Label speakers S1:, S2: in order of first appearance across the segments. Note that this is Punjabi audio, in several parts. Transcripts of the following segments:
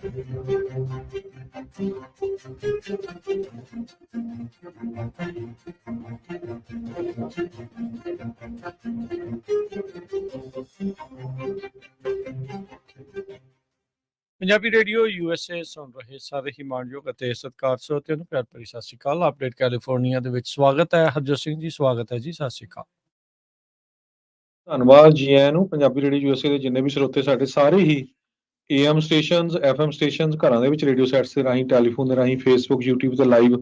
S1: ਪੰਜਾਬੀ ਰੇਡੀਓ USA ਸੁਣ ਰਹੇ ਸਾਰੇ ਹੀ ਮਾਣਯੋਗ ਅਤੇ ਸਤਿਕਾਰ ਸਰੋਤਿਆਂ ਨੂੰ ਪਿਆਰ ਭਰੀ ਸਤਿ ਸ਼੍ਰੀ ਅਕਾਲ। ਅਪਡੇਟ ਕੈਲੀਫੋਰਨੀਆ ਦੇ ਵਿੱਚ ਸਵਾਗਤ ਹੈ। ਹਰਜੋਤ ਸਿੰਘ ਜੀ ਸਵਾਗਤ ਹੈ ਜੀ, ਸਤਿ ਸ਼੍ਰੀ ਅਕਾਲ।
S2: ਧੰਨਵਾਦ ਜੀ ਆਇਆਂ ਨੂੰ। ਪੰਜਾਬੀ ਰੇਡੀਓ USA ਦੇ ਜਿੰਨੇ ਵੀ ਸਰੋਤੇ ਸਾਡੇ ਸਾਰੇ ਹੀ AM ਸਟੇਸ਼ਨਸ, FM ਸਟੇਸ਼ਨਸ, ਘਰਾਂ ਦੇ ਵਿੱਚ ਰੇਡੀਓ ਸੈਟਸ ਦੇ ਰਾਹੀਂ, ਟੈਲੀਫੋਨ ਦੇ ਰਾਹੀਂ, ਫੇਸਬੁੱਕ, YouTube ਤੇ ਲਾਈਵ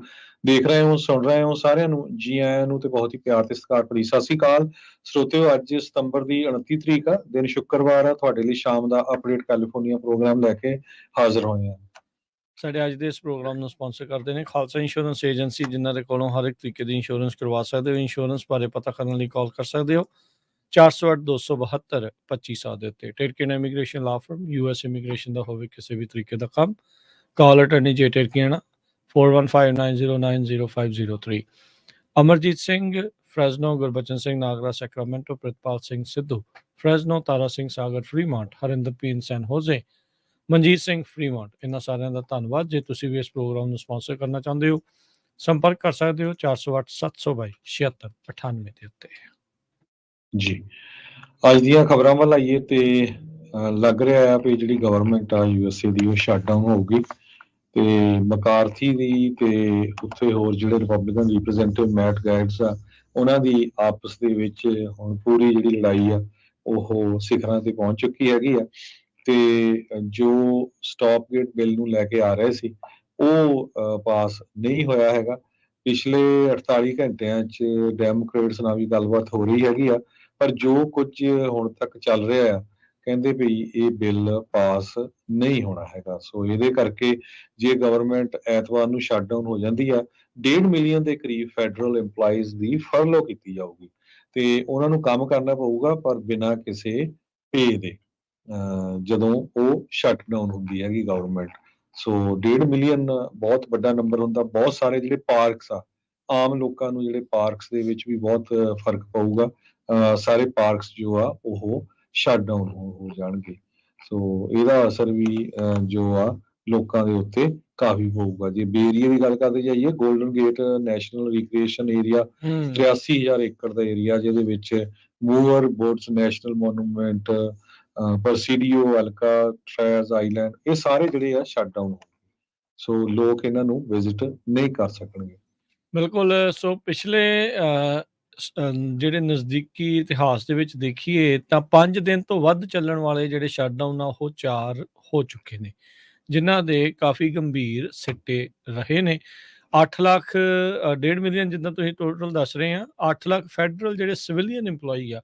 S2: ਦੇਖ ਰਹੇ ਹੋ, ਸੁਣ ਰਹੇ ਹੋ, ਸਾਰਿਆਂ ਨੂੰ ਜੀ ਆਇਆਂ ਨੂੰ ਤੇ ਬਹੁਤ ਹੀ ਪਿਆਰ ਤੇ ਸਤਿਕਾਰ ਭਰੀ ਸਤਿ ਸ਼੍ਰੀ ਅਕਾਲ। ਸਰੋਤਿਓ, ਅੱਜ ਸਤੰਬਰ ਦੀ 29 ਤਰੀਕ ਆ, ਦਿਨ ਸ਼ੁੱਕਰਵਾਰ ਆ। ਤੁਹਾਡੇ ਲਈ ਸ਼ਾਮ ਦਾ ਅਪਡੇਟ ਕੈਲੀਫੋਰਨੀਆ ਪ੍ਰੋਗਰਾਮ ਲੈ ਕੇ ਹਾਜ਼ਰ ਹੋਏ ਹਾਂ।
S1: ਸਾਡੇ ਅੱਜ ਦੇ ਇਸ ਪ੍ਰੋਗਰਾਮ ਨੂੰ ਸਪਾਂਸਰ ਕਰਦੇ ਨੇ ਖਾਲਸਾ ਇੰਸ਼ੋਰੈਂਸ ਏਜੰਸੀ, ਜਿਨ੍ਹਾਂ ਦੇ ਕੋਲੋਂ ਹਰ ਇੱਕ ਤਰੀਕੇ ਦੀ ਇੰਸ਼ੋਰੈਂਸ ਕਰਵਾ ਸਕਦੇ ਹੋ। ਇੰਸ਼ੋਰੈਂਸ ਬਾਰੇ ਪਤਾ ਕਰਨ ਲਈ ਕਾਲ ਕਰ ਸਕਦੇ ਹੋ 408-272-2500 ਦੇ ਉੱਤੇ। ਟੇਰਕੀਆਨਾ ਇਮੀਗ੍ਰੇਸ਼ਨ ਲਾ ਫਰਮ, US ਇਮੀਗ੍ਰੇਸ਼ਨ ਦਾ ਹੋਵੇ ਕਿਸੇ ਵੀ ਤਰੀਕੇ ਦਾ ਕੰਮ, ਕਾਲ ਅਟਰਨੀ ਜੇ ਟੇਰਕੀਆਨਾ 4159090503। ਅਮਰਜੀਤ ਸਿੰਘ ਫਰੈਜ਼ਨੋ, ਗੁਰਬਚਨ ਸਿੰਘ ਨਾਗਰਾ ਸੈਕਰਾਮੈਂਟੋ, ਪ੍ਰਿਤਪਾਲ ਸਿੰਘ ਸਿੱਧੂ ਫਰੈਜ਼ਨੋ, ਤਾਰਾ ਸਿੰਘ ਸਾਗਰ ਫਰੀਮਾਂਟ, ਹਰਿੰਦਰ ਪੀਨ ਸੈਨ ਹੋਜ਼ੇ, ਮਨਜੀਤ ਸਿੰਘ ਫਰੀਮਾਂਟ, ਇਹਨਾਂ ਸਾਰਿਆਂ ਦਾ ਧੰਨਵਾਦ। ਜੇ ਤੁਸੀਂ ਵੀ ਇਸ ਪ੍ਰੋਗਰਾਮ ਨੂੰ ਸਪਾਂਸਰ ਕਰਨਾ ਚਾਹੁੰਦੇ ਹੋ, ਸੰਪਰਕ ਕਰ ਸਕਦੇ ਹੋ 408-722-7698 ਦੇ ਉੱਤੇ।
S2: ਜੀ, ਅੱਜ ਦੀਆਂ ਖਬਰਾਂ ਵੱਲ ਆਈਏ ਤੇ ਲੱਗ ਰਿਹਾ ਆ ਵੀ ਜਿਹੜੀ ਗਵਰਨਮੈਂਟ ਆ USA ਦੀ ਉਹ ਸ਼ਟਡਾਊਨ ਹੋਊਗੀ ਤੇ ਮਕਾਰਥੀ ਦੀ ਤੇ ਉੱਥੇ ਹੋਰ ਜਿਹੜੇ ਰਿਪਬਲਿਕਨ ਰਿਪਰੈਜ਼ੈਂਟੇਟਿਵ ਮੈਟ ਗੈਟਸ ਆ, ਉਹਨਾਂ ਦੀ ਆਪਸ ਦੇ ਵਿੱਚ ਹੁਣ ਪੂਰੀ ਜਿਹੜੀ ਲੜਾਈ ਆ ਉਹ ਸਿਖਰਾਂ ਤੇ ਪਹੁੰਚ ਚੁੱਕੀ ਹੈਗੀ ਆ। ਤੇ ਜੋ ਸਟਾਪ ਗੇਟ ਬਿੱਲ ਨੂੰ ਲੈ ਕੇ ਆ ਰਹੇ ਸੀ ਉਹ ਪਾਸ ਨਹੀਂ ਹੋਇਆ ਹੈਗਾ। ਪਿਛਲੇ 48 ਘੰਟਿਆਂ 'ਚ ਡੈਮੋਕ੍ਰੇਟਸ ਨਾਲ ਵੀ ਗੱਲਬਾਤ ਹੋ ਰਹੀ ਹੈਗੀ ਆ, ਪਰ ਜੋ ਕੁਝ ਹੁਣ ਤੱਕ ਚੱਲ ਰਿਹਾ ਆ, ਕਹਿੰਦੇ ਵੀ ਇਹ ਬਿੱਲ ਪਾਸ ਨਹੀਂ ਹੋਣਾ ਹੈਗਾ। ਸੋ ਇਹਦੇ ਕਰਕੇ ਜੇ ਗਵਰਨਮੈਂਟ ਐਤਵਾਰ ਨੂੰ ਸ਼ਟਡਾਊਨ ਹੋ ਜਾਂਦੀ ਆ, 1.5 ਮਿਲੀਅਨ ਦੇ ਕਰੀਬ ਫੈਡਰਲ EMPLOYEES ਦੀ ਫਰਲੋ ਕੀਤੀ ਜਾਊਗੀ ਤੇ ਉਹਨਾਂ ਨੂੰ ਕੰਮ ਕਰਨਾ ਪਊਗਾ, ਪਰ ਬਿਨਾਂ ਕਿਸੇ ਪੇ ਦੇ, ਜਦੋਂ ਉਹ ਸ਼ਟਡਾਊਨ ਹੁੰਦੀ ਹੈਗੀ ਗਵਰਨਮੈਂਟ। ਸੋ 1.5 ਮਿਲੀਅਨ ਬਹੁਤ ਵੱਡਾ ਨੰਬਰ ਹੁੰਦਾ। ਬਹੁਤ ਸਾਰੇ ਜਿਹੜੇ ਪਾਰਕਸ ਆ, ਆਮ ਲੋਕਾਂ ਨੂੰ ਜਿਹੜੇ ਪਾਰਕਸ ਦੇ ਵਿੱਚ ਵੀ ਬਹੁਤ ਫਰਕ ਪਊਗਾ। ਸਾਰੇ ਪਾਰਕਸ ਜੋ ਆ ਉਹ ਸ਼ਟਡਾਊਨ ਹੋ ਜਾਣਗੇ। ਸੋ ਇਹਦਾ ਅਸਰ ਵੀ ਜੋ ਆ ਲੋਕਾਂ ਦੇ ਉੱਤੇ ਕਾਫੀ ਪਊਗਾ। ਜੇ ਬੇ ਏਰੀਆ ਦੀ ਗੱਲ ਕਰਦੇ ਜਾਈਏ, Golden Gate National Recreation Area 83,000 ਏਕੜ ਦਾ ਏਰੀਆ, ਜਿਹਦੇ ਵਿੱਚ Muir Woods National Monument, Presidio, Alcatraz Island, ਇਹ ਸਾਰੇ ਜਿਹੜੇ ਆ ਸ਼ਟਡਾਊਨ। ਸੋ ਲੋਕ ਇਹਨਾਂ ਨੂੰ ਵਿਜ਼ਿਟ ਨਹੀਂ ਕਰ ਸਕਣਗੇ।
S1: ਬਿਲਕੁਲ। ਸੋ ਪਿਛਲੇ ਜਿਹੜੇ ਨਜ਼ਦੀਕੀ ਇਤਿਹਾਸ ਦੇ ਵਿੱਚ ਦੇਖੀਏ ਤਾਂ 5 ਦਿਨ ਤੋਂ ਵੱਧ ਚੱਲਣ ਵਾਲੇ ਜਿਹੜੇ ਸ਼ਟਡਾਊਨ ਆ ਉਹ 4 ਹੋ ਚੁੱਕੇ ਨੇ, ਜਿਨ੍ਹਾਂ ਦੇ ਕਾਫੀ ਗੰਭੀਰ ਸਿੱਟੇ ਰਹੇ ਨੇ। 8 ਲੱਖ 1.5 ਮਿਲੀਅਨ ਜਿੱਦਾਂ ਤੁਸੀਂ ਟੋਟਲ ਦੱਸ ਰਹੇ ਆ, 8 ਲੱਖ ਫੈਡਰਲ ਜਿਹੜੇ ਸਿਵਿਲੀਅਨ EMPLOYEE ਆ,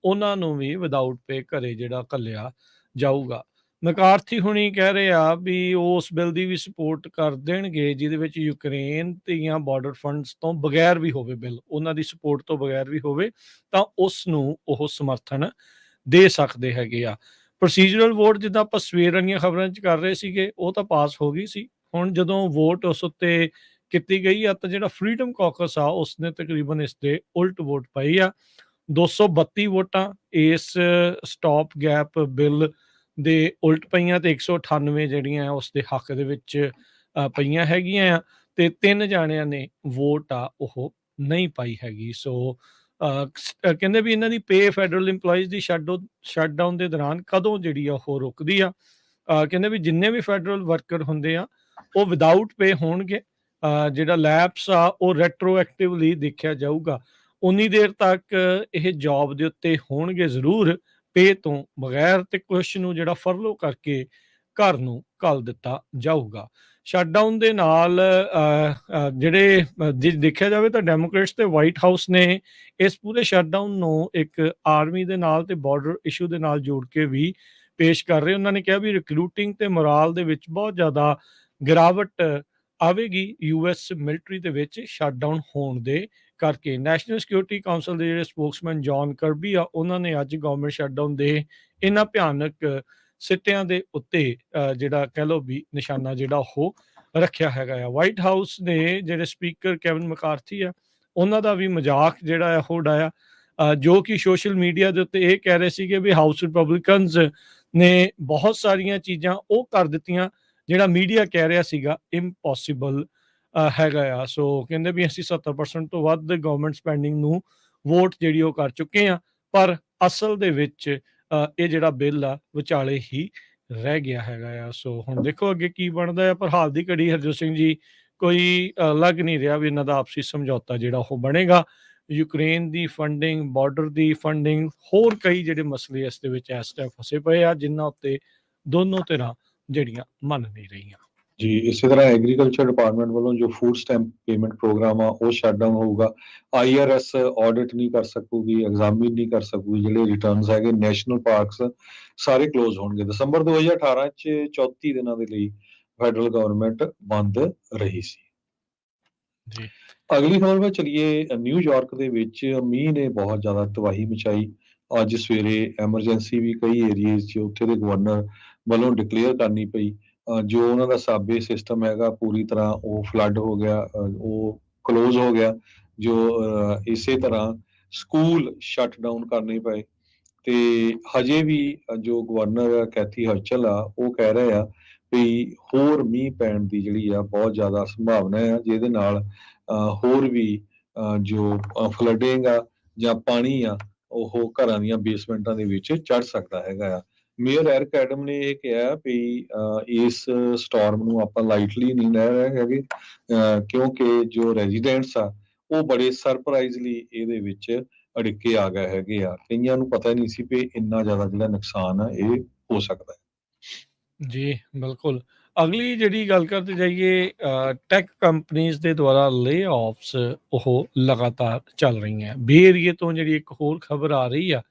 S1: ਉਹਨਾਂ ਨੂੰ ਵੀ ਵਿਦਆਊਟ ਪੇ ਘਰੇ ਜਿਹੜਾ ਘੱਲਿਆ ਜਾਊਗਾ। ਮਕਾਰਥੀ ਹੁਣੀ ਕਹਿ ਰਹੇ ਆ ਵੀ ਉਸ ਬਿੱਲ ਦੀ ਵੀ ਸਪੋਰਟ ਕਰ ਦੇਣਗੇ, ਜਿਹਦੇ ਵਿੱਚ ਯੂਕਰੇਨ ਦੀਆਂ ਬਾਰਡਰ ਫੰਡਸ ਤੋਂ ਬਗੈਰ ਵੀ ਹੋਵੇ ਬਿੱਲ, ਉਹਨਾਂ ਦੀ ਸਪੋਰਟ ਤੋਂ ਬਗੈਰ ਵੀ ਹੋਵੇ ਤਾਂ ਉਸ ਨੂੰ ਉਹ ਸਮਰਥਨ ਦੇ ਸਕਦੇ ਹੈਗੇ ਆ। ਪ੍ਰੋਸੀਜਰਲ ਵੋਟ ਜਿੱਦਾਂ ਆਪਾਂ ਸਵੇਰ ਵਾਲੀਆਂ ਖਬਰਾਂ 'ਚ ਕਰ ਰਹੇ ਸੀਗੇ, ਉਹ ਤਾਂ ਪਾਸ ਹੋ ਗਈ ਸੀ। ਹੁਣ ਜਦੋਂ ਵੋਟ ਉਸ ਉੱਤੇ ਕੀਤੀ ਗਈ ਆ ਤਾਂ ਜਿਹੜਾ ਫਰੀडम ਕਾਕਸ ਆ ਉਸਨੇ ਤਕਰੀਬਨ ਇਸ ਦੇ ਉਲਟ ਵੋਟ ਪਾਈ ਆ। 232 ਵੋਟਾਂ ਇਸ ਸਟਾਪ ਗੈਪ ਬਿੱਲ ਦੇ ਉਲਟ ਪਈਆਂ ਤੇ 198 ਜਿਹੜੀਆਂ ਉਸ ਦੇ ਹੱਕ ਦੇ ਵਿੱਚ ਪਈਆਂ ਹੈਗੀਆਂ ਆ, ਤੇ 3 ਜਾਣਿਆਂ ਨੇ ਵੋਟ ਆ ਉਹ ਨਹੀਂ ਪਾਈ ਹੈਗੀ। ਸੋ ਕਹਿੰਦੇ ਵੀ ਇਹਨਾਂ ਦੀ ਪੇ ਫੈਡਰਲ EMPLOYEES ਦੀ ਸ਼ਟਡਾਊਨ ਦੇ ਦੌਰਾਨ ਕਦੋਂ ਜਿਹੜੀ ਆ ਉਹ ਰੁਕਦੀ ਆ। ਕਹਿੰਦੇ ਵੀ ਜਿੰਨੇ ਵੀ ਫੈਡਰਲ ਵਰਕਰ ਹੁੰਦੇ ਆ ਉਹ ਵਿਦਆਊਟ ਪੇ ਹੋਣਗੇ। ਜਿਹੜਾ ਲੈਪਸ ਆ ਉਹ ਰੈਟਰੋਐਕਟਿਵਲੀ ਦੇਖਿਆ ਜਾਊਗਾ। ਉਨੀ ਦੇਰ ਤੱਕ ਇਹ ਜੌਬ ਦੇ ਉੱਤੇ ਹੋਣਗੇ ਜ਼ਰੂਰ ਪੇ ਤੋਂ ਬਗੈਰ, ਤੇ ਕੁਛ ਨੂੰ ਜਿਹੜਾ ਫਰਲੋ ਕਰਕੇ ਘਰ ਨੂੰ ਘੱਲ ਦਿੱਤਾ ਜਾਊਗਾ। ਸ਼ਟਡਾਊਨ ਦੇ ਨਾਲ ਜਿਹੜੇ ਜੇ ਦੇਖਿਆ ਜਾਵੇ ਤਾਂ ਡੈਮੋਕ੍ਰੇਟਸ ਤੇ ਵਾਈਟ ਹਾਊਸ ਨੇ ਇਸ ਪੂਰੇ ਸ਼ਟਡਾਊਨ ਨੂੰ ਇੱਕ ਆਰਮੀ ਦੇ ਨਾਲ ਤੇ ਬਾਰਡਰ ਇਸ਼ੂ ਦੇ ਨਾਲ ਜੋੜ ਕੇ ਵੀ ਪੇਸ਼ ਕਰ ਰਹੇ। ਉਹਨਾਂ ਨੇ ਕਿਹਾ ਵੀ ਰਿਕਰੂਟਿੰਗ ਤੇ ਮੋਰਾਲ ਦੇ ਵਿੱਚ ਬਹੁਤ ਜ਼ਿਆਦਾ ਗਿਰਾਵਟ ਆਵੇਗੀ US ਮਿਲਟਰੀ ਦੇ ਵਿੱਚ ਸ਼ਟਡਾਊਨ ਹੋਣ ਦੇ ਕਰਕੇ। ਨੈਸ਼ਨਲ ਸਿਕਿਉਰਿਟੀ ਕਾਉਂਸਲ ਦੇ ਜਿਹੜੇ ਸਪੋਕਸਮੈਨ ਜੌਨ ਕਰਬੀ ਆ, ਉਹਨਾਂ ਨੇ ਅੱਜ ਗਵਰਨਮੈਂਟ ਸ਼ਟਡਾਊਨ ਦੇ ਇਹਨਾਂ ਭਿਆਨਕ ਸਿੱਟਿਆਂ ਦੇ ਉੱਤੇ ਜਿਹੜਾ ਕਹਿ ਲਓ ਵੀ ਨਿਸ਼ਾਨਾ ਜਿਹੜਾ ਉਹ ਰੱਖਿਆ ਹੈਗਾ ਆ। ਵਾਈਟ ਹਾਊਸ ਦੇ ਜਿਹੜੇ ਸਪੀਕਰ ਕੈਵਨ ਮਕਾਰਥੀ ਆ, ਉਹਨਾਂ ਦਾ ਵੀ ਮਜ਼ਾਕ ਜਿਹੜਾ ਉਹ ਉਡਾਇਆ, ਜੋ ਕਿ ਸੋਸ਼ਲ ਮੀਡੀਆ ਦੇ ਉੱਤੇ ਇਹ ਕਹਿ ਰਹੇ ਸੀਗੇ ਵੀ ਹਾਊਸ ਰਿਪਬਲਿਕਨਸ ਨੇ ਬਹੁਤ ਸਾਰੀਆਂ ਚੀਜ਼ਾਂ ਉਹ ਕਰ ਦਿੱਤੀਆਂ ਜਿਹੜਾ ਮੀਡੀਆ ਕਹਿ ਰਿਹਾ ਸੀਗਾ ਇੰਪੋਸੀਬਲ ਹੈਗਾ ਆ। ਸੋ ਕਹਿੰਦੇ ਵੀ ਅਸੀਂ 70% ਤੋਂ ਵੱਧ ਗਵਰਨਮੈਂਟ ਸਪੈਂਡਿੰਗ ਨੂੰ ਵੋਟ ਜਿਹੜੀ ਉਹ ਕਰ ਚੁੱਕੇ ਆ, ਪਰ ਅਸਲ ਦੇ ਵਿੱਚ ਇਹ ਜਿਹੜਾ ਬਿੱਲ ਆ ਵਿਚਾਲੇ ਹੀ ਰਹਿ ਗਿਆ ਹੈਗਾ ਆ। ਸੋ ਹੁਣ ਦੇਖੋ ਅੱਗੇ ਕੀ ਬਣਦਾ ਆ, ਪਰ ਹਾਲ ਦੀ ਘੜੀ ਹਰਜੋਤ ਸਿੰਘ ਜੀ ਕੋਈ ਲੱਗ ਨਹੀਂ ਰਿਹਾ ਵੀ ਇਹਨਾਂ ਦਾ ਆਪਸੀ ਸਮਝੌਤਾ ਜਿਹੜਾ ਉਹ ਬਣੇਗਾ। ਯੂਕਰੇਨ ਦੀ ਫੰਡਿੰਗ, ਬਾਰਡਰ ਦੀ ਫੰਡਿੰਗ, ਹੋਰ ਕਈ ਜਿਹੜੇ ਮਸਲੇ ਇਸ ਦੇ ਵਿੱਚ ਇਸ ਟਾਈਮ ਫਸੇ ਪਏ ਆ, ਜਿਨ੍ਹਾਂ ਉੱਤੇ ਦੋਨੋਂ ਧਿਰਾਂ ਜਿਹੜੀਆਂ ਮੰਨ ਨਹੀਂ ਰਹੀਆਂ।
S2: ਜੀ, ਇਸੇ ਤਰ੍ਹਾਂ ਐਗਰੀਕਲਚਰ ਡਿਪਾਰਟਮੈਂਟ ਵੱਲੋਂ ਜੋ ਫੂਡ ਸਟੈਂਪ ਪੇਮੈਂਟ ਪ੍ਰੋਗਰਾਮ ਆ ਉਹ ਸ਼ਟ ਡਾਊਨ ਹੋਊਗਾ। ਆਈਆਰਐਸ ਆਡਿਟ ਨਹੀਂ ਕਰ ਸਕੂਗੀ, ਐਗਜ਼ਾਮਿਨ ਨਹੀਂ ਕਰ ਸਕੂਗੀ। ਜਿਹੜੇ ਰਿਟਰਨਸ ਹੈਗੇ ਨੈਸ਼ਨਲ ਪਾਰਕਸ ਸਾਰੇ ਕਲੋਜ਼ ਹੋਣਗੇ। ਦਸੰਬਰ 2018 ਚ 34 ਦਿਨਾਂ ਦੇ ਲਈ ਫੈਡਰਲ ਗਵਰਨਮੈਂਟ ਬੰਦ ਰਹੀ ਸੀ।
S1: ਜੀ
S2: ਅਗਲੀ ਖਬਰ ਵੱਲ ਚਲੀਏ। ਨਿਊਯਾਰਕ ਦੇ ਵਿੱਚ ਮੀਂਹ ਨੇ ਬਹੁਤ ਜ਼ਿਆਦਾ ਤਬਾਹੀ ਮਚਾਈ। ਅੱਜ ਸਵੇਰੇ ਐਮਰਜੈਂਸੀ ਵੀ ਕਈ ਏਰੀਏਜ਼ 'ਚ ਉੱਥੇ ਦੇ ਗਵਰਨਰ ਵੱਲੋਂ ਡਿਕਲੇਅਰ ਕਰਨੀ ਪਈ। ਜੋ ਉਹਨਾਂ ਦਾ ਸਾਬੇ ਸਿਸਟਮ ਹੈਗਾ ਪੂਰੀ ਤਰ੍ਹਾਂ ਉਹ ਫਲੱਡ ਹੋ ਗਿਆ, ਉਹ ਕਲੋਜ਼ ਹੋ ਗਿਆ। ਜੋ ਇਸੇ ਤਰ੍ਹਾਂ ਸਕੂਲ ਸ਼ਟ ਡਾਊਨ ਕਰਨੇ ਪਏ। ਤੇ ਹਜੇ ਵੀ ਜੋ ਗਵਰਨਰ ਕੈਥੀ ਹਰਚਲ ਆ ਉਹ ਕਹਿ ਰਹੇ ਆ ਵੀ ਹੋਰ ਮੀਂਹ ਪੈਣ ਦੀ ਜਿਹੜੀ ਆ ਬਹੁਤ ਜ਼ਿਆਦਾ ਸੰਭਾਵਨਾ ਆ, ਜਿਹਦੇ ਨਾਲ ਹੋਰ ਵੀ ਜੋ ਫਲੱਡਿੰਗ ਆ ਜਾਂ ਪਾਣੀ ਆ ਉਹ ਘਰਾਂ ਦੀਆਂ ਬੇਸਮੈਂਟਾਂ ਦੇ ਵਿੱਚ ਚੜ ਸਕਦਾ ਹੈਗਾ ਆ। ਮੇਅਰ ਐਰਿਕ ਐਡਮ ਨੇ ਇਹ ਕਿਹਾ ਵੀ ਇਸ ਸਟਾਰਮ ਨੂੰ ਆਪਾਂ ਲਾਈਟਲੀ ਨਹੀਂ ਲੈ ਰਹੇ ਹੈਗੇ, ਕਿਉਂਕਿ ਜੋ ਰੈਜ਼ੀਡੈਂਟਸ ਆ ਉਹ ਬੜੇ ਸਰਪ੍ਰਾਈਜ਼ਲੀ ਇਹਦੇ ਵਿੱਚ ਅੜਿੱਕੇ ਆ ਗਏ ਹੈਗੇ ਆ। ਕਈਆਂ ਨੂੰ ਪਤਾ ਨਹੀਂ ਸੀ ਵੀ ਇੰਨਾ ਜ਼ਿਆਦਾ ਜਿਹੜਾ ਨੁਕਸਾਨ ਆ ਇਹ ਹੋ ਸਕਦਾ ਹੈ।
S1: ਜੀ ਬਿਲਕੁਲ। ਅਗਲੀ ਜਿਹੜੀ ਗੱਲ ਕਰਦੇ ਜਾਈਏ, ਟੈਕ ਕੰਪਨੀਜ਼ ਦੇ ਦੁਆਰਾ ਲੇ-ਆਫਸ ਉਹ ਲਗਾਤਾਰ ਚੱਲ ਰਹੀਆਂ। ਬੇ ਏਰੀਏ ਤੋਂ ਜਿਹੜੀ ਇੱਕ ਹੋਰ ਖਬਰ ਆ ਰਹੀ ਆ,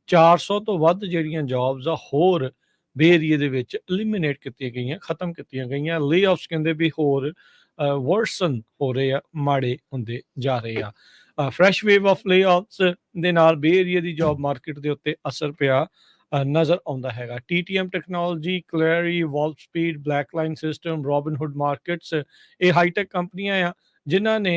S1: 400 ਤੋਂ ਵੱਧ ਜਿਹੜੀਆਂ ਜੌਬਸ ਆ ਹੋਰ ਬੇ ਏਰੀਏ ਦੇ ਵਿੱਚ ਐਲੀਮੀਨੇਟ ਕੀਤੀਆਂ ਗਈਆਂ, ਖਤਮ ਕੀਤੀਆਂ ਗਈਆਂ। ਲੇ-ਆਫਸ ਕਹਿੰਦੇ ਵੀ ਹੋਰ ਵਰਸਨ ਹੋ ਰਹੇ ਆ, ਮਾੜੇ ਹੁੰਦੇ ਜਾ ਰਹੇ ਆ। ਫਰੈਸ਼ ਵੇਵ ਆਫ ਲੇ-ਆਫਸ ਦੇ ਨਾਲ ਬੇ ਏਰੀਏ ਦੀ ਜੌਬ ਮਾਰਕੀਟ ਦੇ ਉੱਤੇ ਅਸਰ ਪਿਆ ਨਜ਼ਰ ਆਉਂਦਾ ਹੈਗਾ। TTM ਟੈਕਨੋਲੋਜੀ, ਕਲੈਰੀ, Wolfspeed, BlackLine Systems, Robinhood Markets, ਇਹ ਹਾਈਟੈਕ ਕੰਪਨੀਆਂ ਆ ਜਿਨ੍ਹਾਂ ਨੇ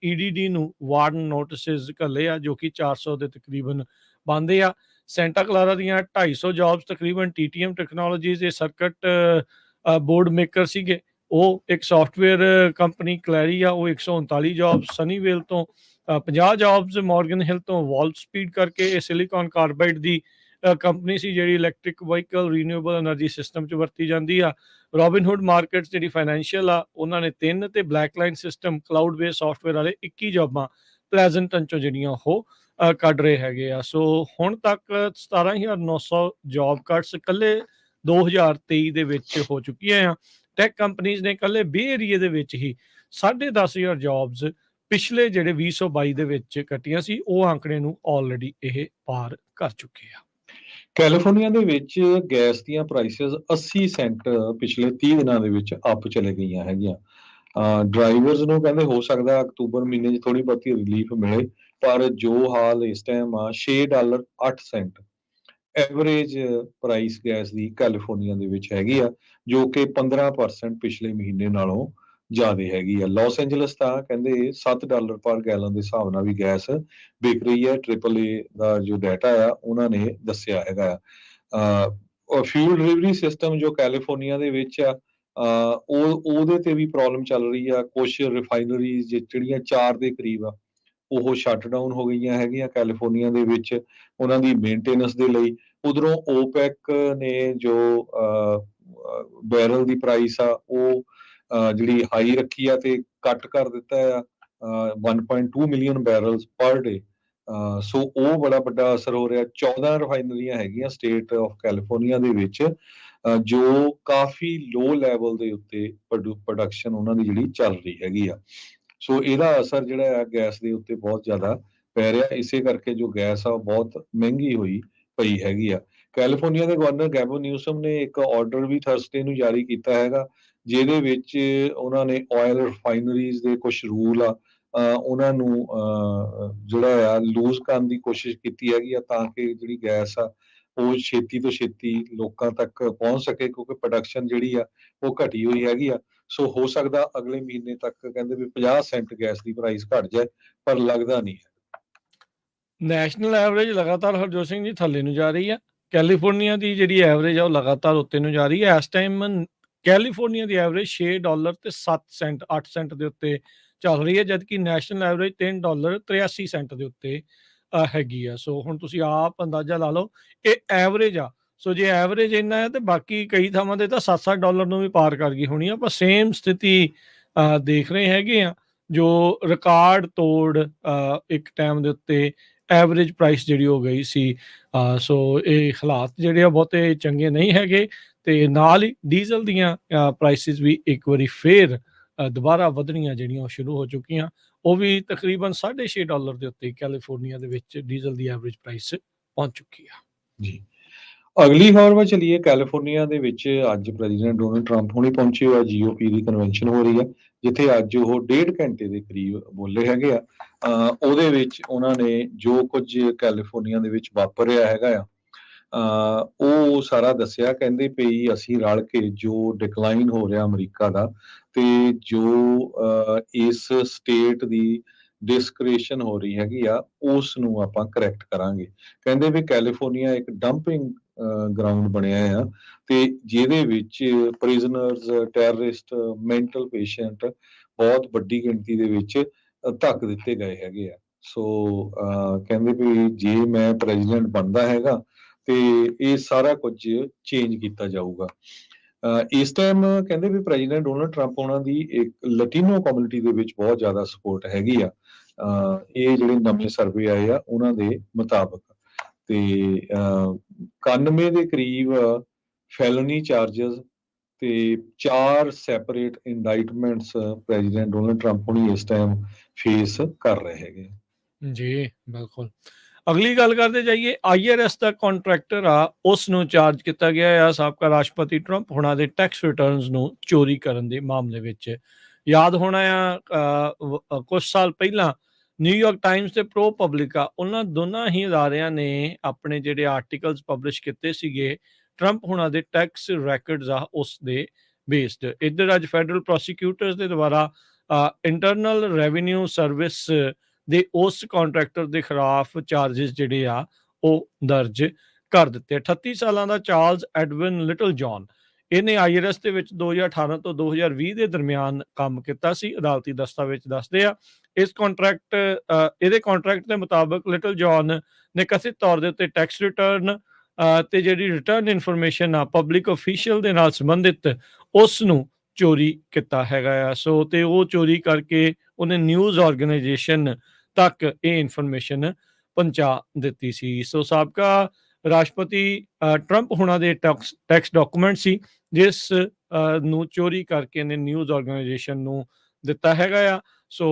S1: EDD ਨੂੰ ਵਾਰਨ ਨੋਟਿਸਿਸ ਘੱਲੇ ਆ, ਜੋ ਕਿ 400 ਦੇ ਤਕਰੀਬਨ ਬਣਦੇ ਆ। ਸੈਂਟਾ ਕਲਾਰਾ ਦੀਆਂ 250 ਜੌਬਸ ਤਕਰੀਬਨ TTM ਟੈਕਨੋਲੋਜੀਜ਼ ਦੇ ਸਰਕਟ ਬੋਰਡ ਮੇਕਰ ਸੀਗੇ, ਉਹ ਇੱਕ ਸੌਫਟਵੇਅਰ ਕੰਪਨੀ ਕਲੈਰੀ ਆ, ਉਹ 139 ਜੌਬਸ। ਸਨੀਵੇਲ ਤੋਂ 50 ਜੌਬਸ, ਮਾਰਗਨ ਹਿਲ ਤੋਂ ਵਾਲਪ ਸਪੀਡ ਕਰਕੇ ਇਹ ਸਿਲੀਕਨ ਕਾਰਬਾਈਡ ਦੀ ਕੰਪਨੀ ਸੀ ਜਿਹੜੀ electric vehicle renewable energy system 'ਚ ਵਰਤੀ ਜਾਂਦੀ ਆ। ਰੋਬਿਨਹੁੱਡ ਮਾਰਕੀਟਸ ਜਿਹੜੀ ਫਾਈਨੈਂਸ਼ੀਅਲ ਆ ਉਹਨਾਂ ਨੇ 3 ਤੇ black line system cloud base software ਵਾਲੇ 21 ਜੌਬਾਂ ਪਲੈਜ਼ੈਂਟਨ 'ਚੋਂ ਜਿਹੜੀਆਂ ਉਹ ਕੱਢ ਰਹੇ ਹੈਗੇ ਆ। ਸੋ ਹੁਣ ਤੱਕ 17,900 ਜੌਬ ਕੱਟਸ ਇਕੱਲੇ 2023 ਦੇ ਵਿੱਚ ਹੋ ਚੁੱਕੀਆਂ ਆ। ਟੈਕ ਕੰਪਨੀਜ਼ ਨੇ ਇਕੱਲੇ ਬੇ ਏਰੀਏ ਦੇ ਵਿੱਚ ਹੀ 10,500 ਜੌਬਸ ਪਿਛਲੇ ਜਿਹੜੇ 2022 ਦੇ ਵਿੱਚ ਕੱਟੀਆਂ ਸੀ, ਉਹ ਆંકੜੇ ਨੂੰ ਆਲਰੇਡੀ ਇਹ ਪਾਰ ਕਰ ਚੁੱਕੇ ਆ।
S2: ਕੈਲੀਫੋਰਨੀਆ ਦੇ ਵਿੱਚ ਗੈਸ ਦੀਆਂ ਪ੍ਰਾਈਸਿਸ 80 ਸੈਂਟ ਪਿਛਲੇ 30 ਦਿਨਾਂ ਦੇ ਵਿੱਚ ਅੱਪ ਚਲੇ ਗਈਆਂ ਹੈਗੀਆਂ। ਡਰਾਈਵਰਸ ਨੂੰ ਕਹਿੰਦੇ ਹੋ ਸਕਦਾ ਅਕਤੂਬਰ ਮਹੀਨੇ 'ਚ ਥੋੜ੍ਹੀ ਬਹੁਤੀ ਰਿਲੀਫ ਮਿਲੇ, ਪਰ ਜੋ ਹਾਲ ਇਸ ਟਾਈਮ ਆ $6.08 ਐਵਰੇਜ ਪ੍ਰਾਈਸ ਗੈਸ ਦੀ ਕੈਲੀਫੋਰਨੀਆ ਦੇ ਵਿੱਚ ਹੈਗੀ ਆ, ਜੋ ਕਿ 15% ਪਿਛਲੇ ਮਹੀਨੇ ਨਾਲੋਂ ਜ਼ਿਆਦਾ ਹੈਗੀ ਆ। ਲਾਸ ਐਂਜਲਸ ਤਾਂ ਕਹਿੰਦੇ $7 ਪਰ ਗੈਲਨ ਦੇ ਹਿਸਾਬ ਨਾਲ ਵੀ ਗੈਸ ਵਿਕ ਰਹੀ ਹੈ। AAA ਦਾ ਜੋ ਡਾਟਾ ਆ ਉਹਨਾਂ ਨੇ ਦੱਸਿਆ ਹੈਗਾ ਆ। ਫਿਊਲ ਡਿਲੀਵਰੀ ਸਿਸਟਮ ਜੋ ਕੈਲੀਫੋਰਨੀਆ ਦੇ ਵਿੱਚ ਆ, ਉਹਦੇ ਤੇ ਵੀ ਪ੍ਰੋਬਲਮ ਚੱਲ ਰਹੀ ਆ। ਕੁਛ ਰਿਫਾਈਨਰੀਜ਼ ਜਿਹੜੀਆਂ 4 ਦੇ ਕਰੀਬ ਆ ਉਹ ਸ਼ਟ ਡਾਊਨ ਹੋ ਗਈਆਂ ਹੈਗੀਆਂ ਕੈਲੀਫੋਰਨੀਆ ਦੇ ਵਿੱਚ ਉਹਨਾਂ ਦੀ ਮੇਨਟੇਨੈਂਸ ਦੇ ਲਈ। ਉਧਰੋਂ ਓਪੈਕ ਨੇ ਜੋ ਬੈਰਲ ਦੀ ਪ੍ਰਾਈਸ ਆ ਉਹ ਜਿਹੜੀ ਹਾਈ ਰੱਖੀ ਆ ਤੇ ਕੱਟ ਕਰ ਦਿੱਤਾ ਆ 1.2 ਮਿਲੀਅਨ ਬੈਰਲਸ ਪਰ ਡੇ। ਸੋ ਉਹ ਬੜਾ ਵੱਡਾ ਅਸਰ ਹੋ ਰਿਹਾ। 14 ਰਿਫਾਈਨਰੀਆਂ ਹੈਗੀਆਂ ਸਟੇਟ ਆਫ ਕੈਲੀਫੋਰਨੀਆ ਦੇ ਵਿੱਚ, ਜੋ ਕਾਫੀ ਲੋ ਲੈਵਲ ਦੇ ਉੱਤੇ ਪ੍ਰੋਡਕਸ਼ਨ ਉਹਨਾਂ ਦੀ ਜਿਹੜੀ ਚੱਲ ਰਹੀ ਹੈਗੀ ਆ। ਸੋ ਇਹਦਾ ਅਸਰ ਜਿਹੜਾ ਆ ਗੈਸ ਦੇ ਉੱਤੇ ਬਹੁਤ ਜ਼ਿਆਦਾ ਪੈ ਰਿਹਾ। ਇਸੇ ਕਰਕੇ ਜੋ ਗੈਸ ਆ ਉਹ ਬਹੁਤ ਮਹਿੰਗੀ ਹੋਈ ਪਈ ਹੈਗੀ ਆ। ਕੈਲੀਫੋਰਨੀਆ ਦੇ ਗਵਰਨਰ ਗੈਵਨ ਨਿਊਸਮ ਨੇ ਇੱਕ ਆਰਡਰ ਵੀ ਥਰਸਡੇ ਨੂੰ ਜਾਰੀ ਕੀਤਾ ਹੈਗਾ, ਜਿਹਦੇ ਵਿੱਚ ਉਹਨਾਂ ਨੇ ਆਇਲ ਰਿਫਾਈਨਰੀਜ਼ ਦੇ ਕੁਝ ਰੂਲ ਆ ਉਹਨਾਂ ਨੂੰ ਜਿਹੜਾ ਆ ਲੂਜ਼ ਕਰਨ ਦੀ ਕੋਸ਼ਿਸ਼ ਕੀਤੀ ਹੈਗੀ ਆ, ਤਾਂ ਕਿ ਜਿਹੜੀ ਗੈਸ ਆ ਉਹ ਛੇਤੀ ਤੋਂ ਛੇਤੀ ਲੋਕਾਂ ਤੱਕ ਪਹੁੰਚ ਸਕੇ, ਕਿਉਂਕਿ ਪ੍ਰੋਡਕਸ਼ਨ ਜਿਹੜੀ ਆ ਉਹ ਘਟੀ ਹੋਈ ਹੈਗੀ ਆ। ਸੋ ਹੋ ਸਕਦਾ ਅਗਲੇ ਮਹੀਨੇ ਤੱਕ ਕਹਿੰਦੇ ਵੀ 50 ਸੈਂਟ ਗੈਸ ਦੀ ਪ੍ਰਾਈਸ ਘਟ ਜਾਏ, ਪਰ ਲੱਗਦਾ ਨਹੀਂ ਹੈ।
S1: ਨੈਸ਼ਨਲ ਐਵਰੇਜ ਲਗਾਤਾਰ ਹਰਜੋਤ ਸਿੰਘ ਜੀ ਥੱਲੇ ਨੂੰ ਜਾ ਰਹੀ ਆ। ਕੈਲੀਫੋਰਨੀਆ ਦੀ ਜਿਹੜੀ ਐਵਰੇਜ ਆ ਉਹ ਲਗਾਤਾਰ ਉੱਤੇ ਨੂੰ ਜਾ ਰਹੀ ਹੈ। ਇਸ ਟਾਈਮ ਕੈਲੀਫੋਰਨੀਆ ਦੀ ਐਵਰੇਜ $6.07 8 ਸੈਂਟ ਦੇ ਉੱਤੇ ਚੱਲ ਰਹੀ ਹੈ, ਜਦਕਿ ਨੈਸ਼ਨਲ ਐਵਰੇਜ $3.83 ਦੇ ਉੱਤੇ ਹੈਗੀ ਆ। ਸੋ ਹੁਣ ਤੁਸੀਂ ਆਪ ਅੰਦਾਜ਼ਾ ਲਾ ਲਓ, ਇਹ ਐਵਰੇਜ ਆ। ਸੋ ਜੇ ਐਵਰੇਜ ਇੰਨਾ ਹੈ ਤੇ ਬਾਕੀ ਕਈ ਥਾਵਾਂ ਤੇ ਤਾਂ $7-7 ਨੂੰ ਵੀ ਪਾਰ ਕਰ ਗਈ ਹੋਣੀ ਆ। ਆਪਾਂ ਸੇਮ ਸਥਿਤੀ ਦੇਖ ਰਹੇ ਹੈਗੇ ਆ, ਜੋ ਰਿਕਾਰਡ ਤੋੜ ਇੱਕ ਟਾਈਮ ਦੇ ਉੱਤੇ ਐਵਰੇਜ ਪ੍ਰਾਈਸ ਜਿਹੜੀ ਹੋ ਗਈ ਸੀ। ਸੋ ਇਹ ਹਾਲਾਤ ਜਿਹੜੇ ਆ ਬਹੁਤੇ ਚੰਗੇ ਨਹੀਂ ਹੈਗੇ, ਤੇ ਨਾਲ ਹੀ ਡੀਜ਼ਲ ਦੀਆਂ ਪ੍ਰਾਈਸਿਸ ਵੀ ਇੱਕ ਵਾਰੀ ਫੇਰ ਦੁਬਾਰਾ ਵਧਣੀਆਂ ਜਿਹੜੀਆਂ ਉਹ ਸ਼ੁਰੂ ਹੋ ਚੁੱਕੀਆਂ। ਉਹ ਵੀ ਤਕਰੀਬਨ $6.5 ਦੇ ਉੱਤੇ ਕੈਲੀਫੋਰਨੀਆ ਦੇ ਵਿੱਚ ਡੀਜ਼ਲ ਦੀ ਐਵਰੇਜ ਪ੍ਰਾਈਸ ਪਹੁੰਚ ਚੁੱਕੀ ਆ।
S2: ਜੀ। ਅਗਲੀ ਖਬਰ ਵੱਲ ਚਲੀਏ। ਕੈਲੀਫੋਰਨੀਆ ਦੇ ਵਿੱਚ ਅੱਜ ਪ੍ਰੈਜ਼ੀਡੈਂਟ ਡੋਨਲਡ ਟਰੰਪ ਹੁਣੀ ਪਹੁੰਚੇ ਹੋਏ ਆ। GOP ਦੀ ਕਨਵੈਨਸ਼ਨ ਹੋ ਰਹੀ ਹੈ, ਜਿੱਥੇ ਅੱਜ ਉਹ 1.5 ਘੰਟੇ ਦੇ ਕਰੀਬ ਬੋਲੇ ਹੈਗੇ ਆ। ਉਹਦੇ ਵਿੱਚ ਉਹਨਾਂ ਨੇ ਜੋ ਕੁਝ ਕੈਲੀਫੋਰਨੀਆ ਦੇ ਵਿੱਚ ਵਾਪਰ ਰਿਹਾ ਹੈਗਾ ਆ, ਉਹ ਸਾਰਾ ਦੱਸਿਆ। ਕਹਿੰਦੇ ਪਈ ਅਸੀਂ ਰਲ ਕੇ ਜੋ ਡਿਕਲਾਈਨ ਹੋ ਰਿਹਾ ਅਮਰੀਕਾ ਦਾ, ਤੇ ਜੋ ਇਸ ਸਟੇਟ ਦੀ ਡਿਸਕ੍ਰਿਸ਼ਨ ਹੋ ਰਹੀ ਹੈਗੀ ਆ, ਉਸ ਨੂੰ ਆਪਾਂ ਕਰੈਕਟ ਕਰਾਂਗੇ। ਕਹਿੰਦੇ ਵੀ ਕੈਲੀਫੋਰਨੀਆ ਇੱਕ ਡੰਪਿੰਗ ਗਰਾਊਂਡ ਬਣਿਆ ਆ, ਤੇ ਜਿਹਦੇ ਵਿੱਚ ਪ੍ਰਿਜ਼ਨਰਸ, ਟੈਰਰਿਸਟ, ਮੈਂਟਲ ਪੇਸ਼ੈਂਟ ਬਹੁਤ ਵੱਡੀ ਗਿਣਤੀ ਦੇ ਵਿੱਚ ਧੱਕ ਦਿੱਤੇ ਗਏ ਹੈਗੇ ਆ। ਸੋ ਕਹਿੰਦੇ ਵੀ ਜੇ ਮੈਂ ਪ੍ਰੈਜ਼ੀਡੈਂਟ ਬਣਦਾ ਹੈਗਾ ਤੇ ਇਹ ਸਾਰਾ ਕੁਝ ਚੇਂਜ ਕੀਤਾ ਜਾਊਗਾ। ਇਸ ਟਾਈਮ ਕਹਿੰਦੇ ਵੀ ਪ੍ਰੈਜ਼ੀਡੈਂਟ ਡੋਨਲਡ ਟਰੰਪ ਉਹਨਾਂ ਦੀ ਇੱਕ ਲੈਟਿਨੋ ਕਮਿਊਨਿਟੀ ਦੇ ਵਿੱਚ ਬਹੁਤ ਜ਼ਿਆਦਾ ਸਪੋਰਟ ਹੈਗੀ ਆ। ਇਹ ਜਿਹੜੇ ਨਵੇਂ ਸਰਵੇ ਆਏ ਆ ਉਹਨਾਂ ਦੇ ਮੁਤਾਬਕ, ਤੇ 91 ਦੇ ਕਰੀਬ ਫੈਲਨੀ ਚਾਰजेस ਤੇ 4 ਸੈਪਰੇਟ ਇੰਡਾਈਟਮੈਂਟਸ ਪ੍ਰੈਜ਼ੀਡੈਂਟ ਡੋਨਲਡ ਟਰੰਪ ਹੁਣੀ ਇਸ ਟਾਈਮ ਫੇਸ ਕਰ ਰਹੇ ਹੈਗੇ।
S1: ਜੀ ਬਿਲਕੁਲ। ਅਗਲੀ ਗੱਲ ਕਰਦੇ ਜਾਈਏ, IRS ਦਾ ਕੰਟਰੈਕਟਰ ਆ, ਉਸ ਨੂੰ ਚਾਰਜ ਕੀਤਾ ਗਿਆ ਆ ਸਾਬਕਾ ਰਾਸ਼ਟਰਪਤੀ ਟਰੰਪ ਹੁਣਾਂ ਦੇ ਟੈਕਸ ਰਿਟਰਨਸ ਨੂੰ ਚੋਰੀ ਕਰਨ ਦੇ ਮਾਮਲੇ ਵਿੱਚ। ਯਾਦ ਹੋਣਾ ਆ ਕੁਝ ਸਾਲ ਪਹਿਲਾਂ ਨਿਊਯਾਰਕ ਟਾਈਮਸ ਤੇ ਪ੍ਰੋ ਪਬਲਿਕਾ, ਉਹਨਾਂ ਦੋਨਾਂ ਹੀ ਅਦਾਰਿਆਂ ਨੇ ਆਪਣੇ ਜਿਹੜੇ ਆਰਟੀਕਲਸ ਪਬਲਿਸ਼ ਕੀਤੇ ਸੀਗੇ ਟਰੰਪ ਹੁਣਾਂ ਦੇ ਟੈਕਸ ਰੈਕਰਡਸ ਆ ਉਸ ਦੇ ਬੇਸਡ। ਇੱਧਰ ਅੱਜ ਫੈਡਰਲ ਪ੍ਰੋਸੀਕਿਊਟਰਸ ਦੇ ਦੁਆਰਾ ਇੰਟਰਨਲ ਰੈਵਨਿਊ ਸਰਵਿਸ ਦੇ ਉਸ ਕੰਟਰੈਕਟਰ ਦੇ ਖਿਲਾਫ ਚਾਰजेस ਜਿਹੜੇ ਆ ਉਹ ਦਰਜ ਕਰ ਦਿੱਤੇ। 38 ਸਾਲਾਂ ਦਾ ਚਾਰਲਸ ਐਡਵਿਨ ਲਿਟਲ ਜੌਨ, ਇਹਨੇ IRS ਦੇ ਵਿੱਚ 2018 ਤੋਂ 2020 ਦੇ ਦਰਮਿਆਨ ਕੰਮ ਕੀਤਾ ਸੀ, ਅਦਾਲਤੀ ਦਸਤਾਵੇਜ਼ ਦੱਸਦੇ ਆ। ਇਹਦੇ ਕੰਟਰੈਕਟ ਦੇ ਮੁਤਾਬਕ ਲਿਟਲ ਜੌਨ ਨੇ ਕਥਿਤ ਤੌਰ ਦੇ ਉੱਤੇ ਟੈਕਸ ਰਿਟਰਨ ਤੇ ਜਿਹੜੀ ਰਿਟਰਨ ਇਨਫੋਰਮੇਸ਼ਨ ਆ ਪਬਲਿਕ ਅਫੀਸ਼ੀਅਲ ਦੇ ਨਾਲ ਸੰਬੰਧਿਤ ਉਸ ਨੂੰ ਚੋਰੀ ਕੀਤਾ ਹੈਗਾ ਆ। ਸੋ ਤੇ ਉਹ ਚੋਰੀ ਕਰਕੇ ਉਹਨੇ ਨਿਊਜ਼ ਆਰਗੇਨਾਈਜੇਸ਼ਨ ਤੱਕ ਇਹ ਇਨਫੋਰਮੇਸ਼ਨ ਪਹੁੰਚਾ ਦਿੱਤੀ ਸੀ। ਸੋ ਸਾਬਕਾ ਰਾਸ਼ਟਰਪਤੀ ਟਰੰਪ ਹੁਣਾਂ ਦੇ ਟੈਕਸ ਡਾਕੂਮੈਂਟ ਸੀ, ਜਿਸ ਨੂੰ ਚੋਰੀ ਕਰਕੇ ਨੇ ਨਿਊਜ਼ ਆਰਗੇਨਾਈਜੇਸ਼ਨ ਨੂੰ ਦਿੱਤਾ ਹੈਗਾ ਆ। ਸੋ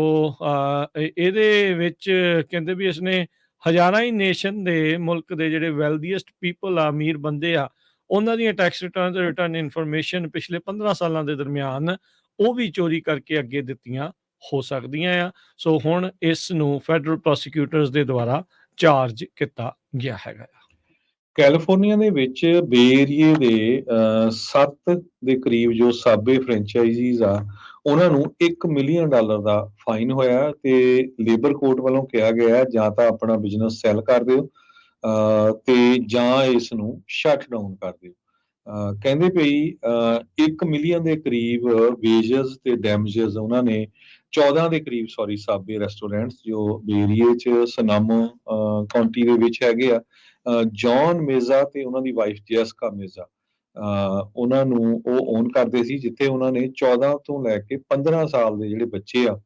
S1: ਇਹਦੇ ਵਿੱਚ ਕਹਿੰਦੇ ਵੀ ਇਸਨੇ ਹਜ਼ਾਰਾਂ ਹੀ ਨੇਸ਼ਨ ਦੇ ਮੁਲਕ ਦੇ ਜਿਹੜੇ ਵੈਲਦੀਐਸਟ ਪੀਪਲ ਆ, ਅਮੀਰ ਬੰਦੇ ਆ, ਉਹਨਾਂ ਦੀਆਂ ਟੈਕਸ ਰਿਟਰਨ ਇਨਫੋਰਮੇਸ਼ਨ ਪਿਛਲੇ 15 ਸਾਲਾਂ ਦੇ ਦਰਮਿਆਨ ਉਹ ਵੀ ਚੋਰੀ ਕਰਕੇ ਅੱਗੇ ਦਿੱਤੀਆਂ ਹੋ ਸਕਦੀਆਂ ਆ। ਸੋ ਹੁਣ ਇਸ ਨੂੰ ਫੈਡਰਲ ਪ੍ਰੋਸੀਕਿਊਟਰਸ ਦੇ ਦੁਆਰਾ ਚਾਰਜ ਕੀਤਾ ਗਿਆ ਹੈਗਾ।
S2: ਕੈਲੀਫੋਰਨੀਆ ਦੇ ਵਿੱਚ ਬੇ ਏਰੀਏ ਦੇ 7 ਦੇ ਕਰੀਬ ਜੋ ਸਾਬੇ ਫਰੈਂਚਾਈਜ਼ੀਜ਼ ਆ, ਉਹਨਾਂ ਨੂੰ $1 ਮਿਲੀਅਨ ਦਾ ਫਾਈਨ ਹੋਇਆ, ਤੇ ਲੇਬਰ ਕੋਰਟ ਵੱਲੋਂ ਕਿਹਾ ਗਿਆ ਜਾਂ ਤਾਂ ਆਪਣਾ ਬਿਜ਼ਨਸ ਸੈੱਲ ਕਰ ਦਿਓ ਤੇ ਜਾਂ ਇਸ ਨੂੰ ਸ਼ਟ ਡਾਊਨ ਕਰ ਦਿਓ। ਕਹਿੰਦੇ ਪਈ 1 ਮਿਲੀਅਨ ਦੇ ਕਰੀਬ ਵੇਜਸ ਤੇ ਡੈਮੇਜਸ ਉਹਨਾਂ ਨੇ 14 ਦੇ ਕਰੀਬ ਸਾਬੇ ਰੈਸਟੋਰੈਂਟਸ ਜੋ ਬੇ ਏਰੀਏ 'ਚ ਸਨਾਮੋ ਕਾਉਂਟੀ ਦੇ ਵਿੱਚ ਹੈਗੇ ਆ, ਜੌਨ ਮੇਜ਼ਾ ਤੇ ਉਹਨਾਂ ਦੀ ਵਾਈਫ ਜੈਸਿਕਾ ਮੇਜ਼ਾ, ਉਹਨਾਂ ਨੂੰ ਉਹ ਓਨ ਕਰਦੇ ਸੀ, ਜਿੱਥੇ ਉਹਨਾਂ ਨੇ 14 ਤੋਂ ਲੈ ਕੇ 15 ਸਾਲ ਦੇ ਜਿਹੜੇ ਬੱਚੇ ਆ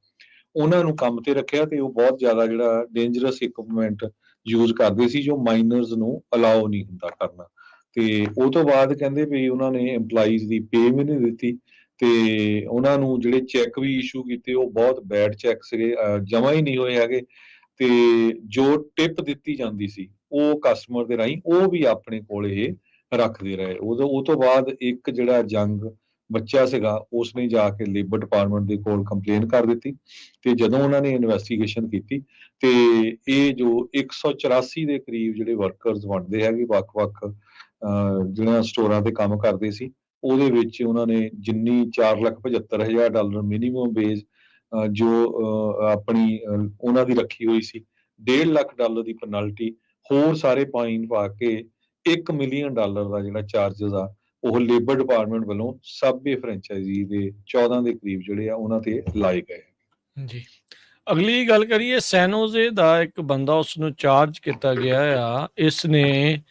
S2: ਉਹਨਾਂ ਨੂੰ ਕੰਮ ਤੇ ਰੱਖਿਆ, ਤੇ ਉਹ ਬਹੁਤ ਜ਼ਿਆਦਾ ਜਿਹੜਾ ਡੇਂਜਰਸ ਇਕਵਿਪਮੈਂਟ ਯੂਜ਼ ਕਰਦੇ ਸੀ ਜੋ ਮਾਈਨਰਸ ਨੂੰ ਅਲਾਓ ਨਹੀਂ ਹੁੰਦਾ ਕਰਨਾ। ਤੇ ਉਹ ਤੋਂ ਬਾਅਦ ਕਹਿੰਦੇ ਵੀ ਉਹਨਾਂ ਨੇ EMPLOYEES ਦੀ ਪੇ ਵੀ ਨਹੀਂ ਦਿੱਤੀ, ਤੇ ਉਹਨਾਂ ਨੂੰ ਜਿਹੜੇ ਚੈੱਕ ਵੀ ਇਸ਼ੂ ਕੀਤੇ ਉਹ ਬਹੁਤ ਬੈਡ ਚੈੱਕ ਸੀਗੇ, ਜਮਾ ਹੀ ਨਹੀਂ ਹੋਏ ਹੈਗੇ। ਤੇ ਜੋ ਟਿਪ ਦਿੱਤੀ ਜਾਂਦੀ ਸੀ ਉਹ ਕਸਟਮਰ ਦੇ ਰਾਹੀਂ ਉਹ ਵੀ ਆਪਣੇ ਕੋਲ ਇਹ ਰੱਖਦੇ ਰਹੇ। ਉਹ ਤੋਂ ਬਾਅਦ ਇੱਕ ਜਿਹੜਾ ਯੰਗ ਬੱਚਾ ਸੀਗਾ ਉਸਨੇ ਜਾ ਕੇ ਲੇਬਰ ਡਿਪਾਰਟਮੈਂਟ ਦੇ ਕੋਲ ਕੰਪਲੇਨ ਕਰ ਦਿੱਤੀ, ਤੇ ਜਦੋਂ ਉਹਨਾਂ ਨੇ ਇਨਵੈਸਟੀਗੇਸ਼ਨ ਕੀਤੀ ਤੇ ਇਹ ਜੋ 184 ਦੇ ਕਰੀਬ ਜਿਹੜੇ ਵਰਕਰਸ ਬਣਦੇ ਹੈਗੇ ਵੱਖ-ਵੱਖ ਜਿਹੜਾ ਸਟੋਰਾਂ ਤੇ ਕੰਮ ਕਰਦੇ ਸੀ, ਉਹਦੇ ਵਿੱਚ ਉਹਨਾਂ ਨੇ ਜਿੰਨੀ $4,75,000 ਮਿਨੀਮਮ ਵੇਜ ਜੋ ਆਪਣੀ ਉਹਨਾਂ ਦੀ ਰੱਖੀ ਹੋਈ ਸੀ, $1.5 ਲੱਖ ਦੀ ਪੈਨਲਟੀ, ਹੋਰ ਸਾਰੇ ਫਾਈਨ ਪਾ ਕੇ $1 ਮਿਲੀਅਨ ਦਾ ਜਿਹੜਾ ਚਾਰजेस ਆ ਉਹ ਲੇਬਰ ਡਿਪਾਰਟਮੈਂਟ ਵੱਲੋਂ ਸਬਵੇ ਫਰੈਂਚਾਈਜ਼ੀ ਦੇ 14 ਦੇ ਕਰੀਬ ਜਿਹੜੇ ਆ ਉਹਨਾਂ ਤੇ ਲਾਏ ਗਏ।
S1: ਜੀ। ਅਗਲੀ ਗੱਲ ਕਰੀਏ ਸੈਨੋਜ਼ੇ ਦਾ ਇੱਕ ਬੰਦਾ ਉਸਨੂੰ ਚਾਰਜ ਕੀਤਾ ਗਿਆ ਆ। ਇਸ ਨੇ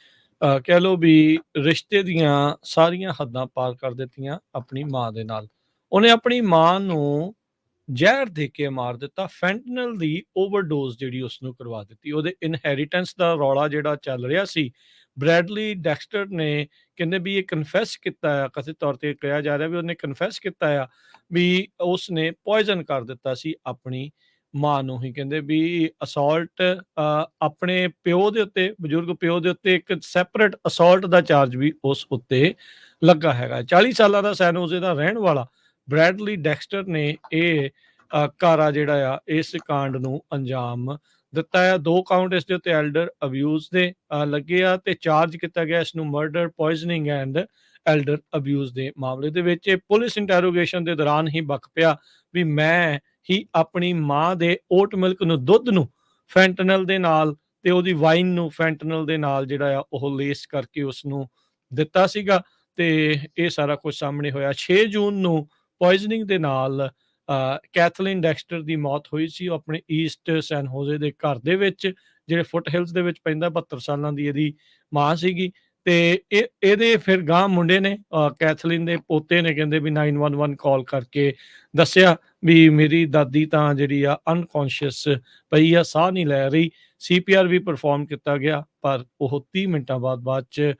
S1: ਕਹਿ ਲਓ ਵੀ ਰਿਸ਼ਤੇ ਦੀਆਂ ਸਾਰੀਆਂ ਹੱਦਾਂ ਪਾਰ ਕਰ ਦਿੱਤੀਆਂ ਆਪਣੀ ਮਾਂ ਦੇ ਨਾਲ। ਉਹਨੇ ਆਪਣੀ ਮਾਂ ਨੂੰ ਜ਼ਹਿਰ ਦੇ ਕੇ ਮਾਰ ਦਿੱਤਾ। ਫੈਂਟਨਲ ਦੀ ਓਵਰਡੋਜ਼ ਜਿਹੜੀ ਉਸਨੂੰ ਕਰਵਾ ਦਿੱਤੀ। ਉਹਦੇ ਇਨਹੈਰੀਟੈਂਸ ਦਾ ਰੌਲਾ ਜਿਹੜਾ ਚੱਲ ਰਿਹਾ ਸੀ, ਬ੍ਰੈਡਲੀ ਡੈਕਸਟਰ ਨੇ ਕਹਿੰਦੇ ਵੀ ਇਹ ਕਨਫੈਸ ਕੀਤਾ ਆ, ਕਥਿਤ ਤੌਰ ਤੇ ਕਿਹਾ ਜਾ ਰਿਹਾ ਵੀ ਉਹਨੇ ਕਨਫੈਸ ਕੀਤਾ ਆ ਵੀ ਉਸਨੇ ਪੋਇਜ਼ਨ ਕਰ ਦਿੱਤਾ ਸੀ ਆਪਣੀ ਮਾਂ ਨੂੰ ਹੀ। ਕਹਿੰਦੇ ਵੀ ਅਸੌਲਟ ਆਪਣੇ ਪਿਓ ਦੇ ਉੱਤੇ, ਬਜ਼ੁਰਗ ਪਿਓ ਦੇ ਉੱਤੇ ਇੱਕ ਸੈਪਰੇਟ ਅਸੌਲਟ ਦਾ ਚਾਰਜ ਵੀ ਉਸ ਉੱਤੇ ਲੱਗਾ ਹੈਗਾ। 40 ਸਾਲਾਂ ਦਾ ਸੈਨੋਜ਼ੇ ਦਾ ਰਹਿਣ ਵਾਲਾ ਬ੍ਰੈਡਲੀ ਡੈਕਸਟਰ ਨੇ ਇਹ ਕਾਰਾ ਜਿਹੜਾ ਆ ਇਸ ਕਾਂਡ ਨੂੰ ਅੰਜਾਮ ਦਿੱਤਾ ਆ। 2 ਕਾਊਂਟ ਇਸ ਦੇ ਉੱਤੇ ਐਲਡਰ ਅਬਿਊਜ਼ ਦੇ ਲੱਗੇ ਆ ਤੇ ਚਾਰਜ ਕੀਤਾ ਗਿਆ ਇਸ ਨੂੰ murder, poisoning and elder abuse ਦੇ ਮਾਮਲੇ ਦੇ ਵਿੱਚ। ਪੁਲਿਸ ਇੰਟਰੋਗੇਸ਼ਨ ਦੇ ਦੌਰਾਨ ਹੀ ਬਕ ਪਿਆ ਵੀ ਮੈਂ ਹੀ ਆਪਣੀ ਮਾਂ ਦੇ ਓਟ ਮਿਲਕ ਨੂੰ, ਦੁੱਧ ਨੂੰ ਫੈਂਟਨਲ ਦੇ ਨਾਲ ਤੇ ਉਹਦੀ ਵਾਈਨ ਨੂੰ ਫੈਂਟਨਲ ਦੇ ਨਾਲ ਜਿਹੜਾ ਆ ਉਹ ਲੇਸ ਕਰਕੇ ਉਸ ਨੂੰ ਦਿੱਤਾ ਸੀਗਾ ਤੇ ਇਹ ਸਾਰਾ ਕੁਝ ਸਾਹਮਣੇ ਹੋਇਆ। 6 ਜੂਨ ਨੂੰ ਪੋਇਜ਼ਨਿੰਗ ਦੇ ਨਾਲ ਕੈਥਲੀਨ ਡੈਕਸਟਰ ਦੀ ਮੌਤ ਹੋਈ ਸੀ। ਉਹ ਆਪਣੇ ਈਸਟ ਸੈਨ ਹੋਜ਼ੇ ਦੇ ਘਰ ਦੇ ਵਿੱਚ, ਜਿਹੜੇ ਫੁੱਟ ਹਿਲਸ ਦੇ ਵਿੱਚ ਪੈਂਦਾ। 72 ਸਾਲਾਂ ਦੀ ਇਹਦੀ ਮਾਂ ਸੀਗੀ ਤੇ ਇਹਦੇ ਫਿਰ ਗਾਂ ਮੁੰਡੇ ਨੇ, ਕੈਥਲੀਨ ਦੇ ਪੋਤੇ ਨੇ, ਕਹਿੰਦੇ ਵੀ 911 ਕਾਲ ਕਰਕੇ ਦੱਸਿਆ ਵੀ ਮੇਰੀ ਦਾਦੀ ਤਾਂ ਜਿਹੜੀ ਆ ਅਨਕੌਂਸ਼ੀਅਸ ਪਈ ਆ, ਸਾਹ ਨਹੀਂ ਲੈ ਰਹੀ। CPR ਵੀ ਪਰਫਾਰਮ ਕੀਤਾ ਗਿਆ ਪਰ ਉਹ 30 ਮਿੰਟਾਂ ਬਾਅਦ 'ਚ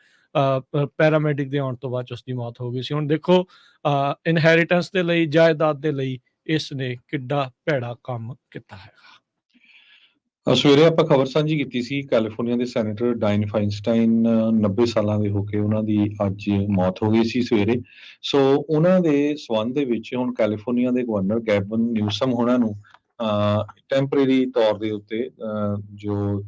S1: ਪੈਰਾਮੈਡਿਕ ਦੇ ਆਉਣ ਤੋਂ ਬਾਅਦ 'ਚ ਉਸਦੀ ਮੌਤ ਹੋ ਗਈ ਸੀ। ਹੁਣ ਦੇਖੋ ਇਨਹੈਰੀਟੈਂਸ ਦੇ ਲਈ, ਜਾਇਦਾਦ ਦੇ ਲਈ ਇਸ ਨੇ ਕਿੱਡਾ ਭੈੜਾ ਕੰਮ ਕੀਤਾ ਹੈਗਾ।
S2: ਸਵੇਰੇ ਆਪਾਂ ਖਬਰ ਸਾਂਝੀ ਕੀਤੀ ਸੀ, ਕੈਲੀਫੋਰਨੀਆ ਦੇ ਸੈਨੇਟਰ ਡਾਇਨ ਫਾਈਨਸਟਾਈਨ 90 ਸਾਲਾਂ ਦੇ ਹੋ ਕੇ ਉਹਨਾਂ ਦੀ ਅੱਜ ਮੌਤ ਹੋ ਗਈ ਸੀ ਸਵੇਰੇ। ਸੋ ਉਹਨਾਂ ਦੇ ਸੰਬੰਧ ਦੇ ਵਿੱਚ ਹੁਣ ਕੈਲੀਫੋਰਨੀਆ ਦੇ ਗਵਰਨਰ ਗੈਵਨ ਨਿਊਸਮ ਹੋਣਾ ਨੂੰ ਟੈਂਪਰੇਰੀ ਤੌਰ ਦੇ ਉੱਤੇ ਜੋ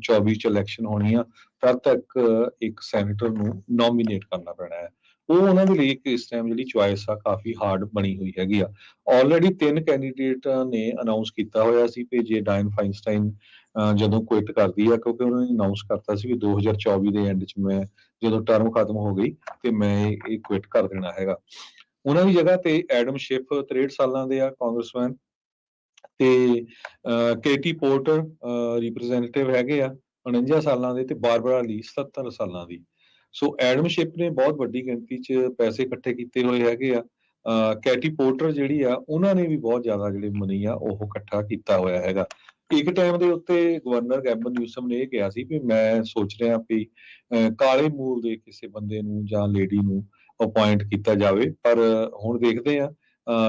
S2: 24 ਚ ਇਲੈਕਸ਼ਨ ਹੋਣੀ ਆ ਤਦ ਤੱਕ ਇੱਕ ਸੈਨੇਟਰ ਨੂੰ ਨੋਮੀਨੇਟ ਕਰਨਾ ਪੈਣਾ ਹੈ। ਉਹ ਉਹਨਾਂ ਦੇ ਲਈ ਇੱਕ ਇਸ ਟਾਈਮ ਜਿਹੜੀ ਚੁਆਇਸ ਆ ਕਾਫੀ ਹਾਰਡ ਬਣੀ ਹੋਈ ਹੈਗੀ ਆ। ਆਲਰੇਡੀ 3 ਕੈਂਡੀਡੇਟ ਨੇ ਅਨਾਉਂਸ ਕੀਤਾ ਹੋਇਆ ਸੀ ਕਿ ਜੇ ਡਾਇਨ ਫਾਈਨਸਟਾਈਨ ਜਦੋਂ ਕੁਇਟ ਕਰਦੀ ਆ, ਕਿਉਂਕਿ ਉਹਨਾਂ ਨੇ ਅਨਾਉਂਸ ਕਰਤਾ ਸੀ ਵੀ 2024 ਦੇ ਐਂਡ 'ਚ ਮੈਂ ਜਦੋਂ ਟਰਮ ਖਤਮ ਹੋ ਗਈ ਤੇ ਮੈਂ ਇਹ ਕੁਇਟ ਕਰ ਦੇਣਾ ਹੈਗਾ। ਉਹਨਾਂ ਦੀ ਜਗ੍ਹਾ ਤੇ ਐਡਮ ਸ਼ਿਫ 63 ਸਾਲਾਂ ਦੇ ਆ ਕਾਂਗਰਸਮੈਨ ਤੇ ਕੇਟੀ ਪੋਰਟਰ ਰਿਪਰੈਜ਼ੈਂਟੇਟਿਵ ਹੈਗੇ ਆ 49 ਸਾਲਾਂ ਦੇ ਤੇ ਬਾਰਬਰਾ ਲੀ 77 ਸਾਲਾਂ ਦੀ। ਸੋ ਐਡਮ ਸ਼ਿਪ ਨੇ ਬਹੁਤ ਵੱਡੀ ਗਿਣਤੀ 'ਚ ਪੈਸੇ ਇਕੱਠੇ ਕੀਤੇ ਹੋਏ ਹੈਗੇ ਆ। ਕੈਟੀ ਪੋਰਟਰ ਜਿਹੜੀ ਆ ਉਹਨਾਂ ਨੇ ਵੀ ਬਹੁਤ ਜ਼ਿਆਦਾ ਜਿਹੜੀ ਮਨੀ ਆ ਉਹ ਇਕੱਠਾ ਕੀਤਾ ਹੋਇਆ ਹੈਗਾ। ਇੱਕ ਟਾਈਮ ਦੇ ਉੱਤੇ ਗਵਰਨਰ ਗੈਵਨ ਨਿਊਸਮ ਨੇ ਇਹ ਕਿਹਾ ਸੀ ਵੀ ਮੈਂ ਸੋਚ ਰਿਹਾ ਵੀ ਕਾਲੇ ਮੂਲ ਦੇ ਕਿਸੇ ਬੰਦੇ ਨੂੰ ਜਾਂ ਲੇਡੀ ਨੂੰ ਅਪਾਇੰਟ ਕੀਤਾ ਜਾਵੇ, ਪਰ ਹੁਣ ਦੇਖਦੇ ਆ